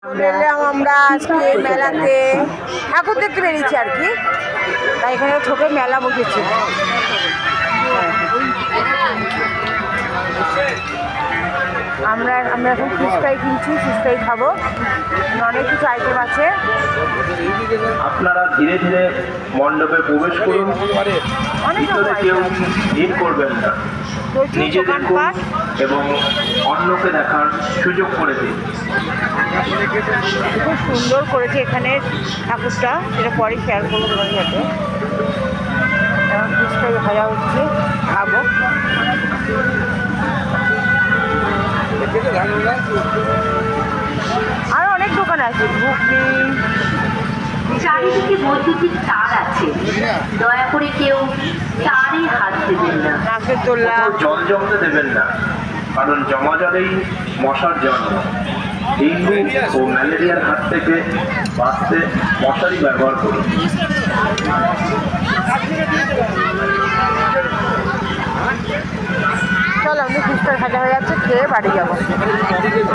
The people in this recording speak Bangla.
চলে এলাম আমরা আজকে মেলাতে, ঠাকুর দেখতে বেরিয়েছি আর কি। তাই এখানে ছোট মেলা বসেছে। আমরা এখন ফিশ ফ্রাই কিনছি, ফিশ ফ্রাই খাবো। অনেক কিছু আইটেম আছে। আপনারা ধীরে ধীরে মণ্ডপে প্রবেশ করুন, ভিতরে কেউ ভিড় করবেন না। নিজে দেখুন এবং অন্যকে দেখার সুযোগ করে দিন। খুব সুন্দর করেছে এখানে ঠাকুরটা, সেটা পরে শেয়ার করবো তোমার সাথে। এখন ফিশ ফ্রাই ভাজা হচ্ছে, খাবো। আরো অনেক দোকান আছে, ঘুগনি। চারিদিকে বৈদ্যুতিক তার আছে, দয়া করে কেউ তারে হাত দেবেন না। নাকের দোল্লা। জল জমতে দেবেন না, কারণ জমা জলেই মশার জন্ম। ডেঙ্গু ও ম্যালেরিয়ার হাত থেকে বাঁচতে মশারি ব্যবহার করুন। চলো, আমি ফিশ ফ্রাই ভাজা হয়ে যাচ্ছে, খেয়ে বাড়ি যাবো।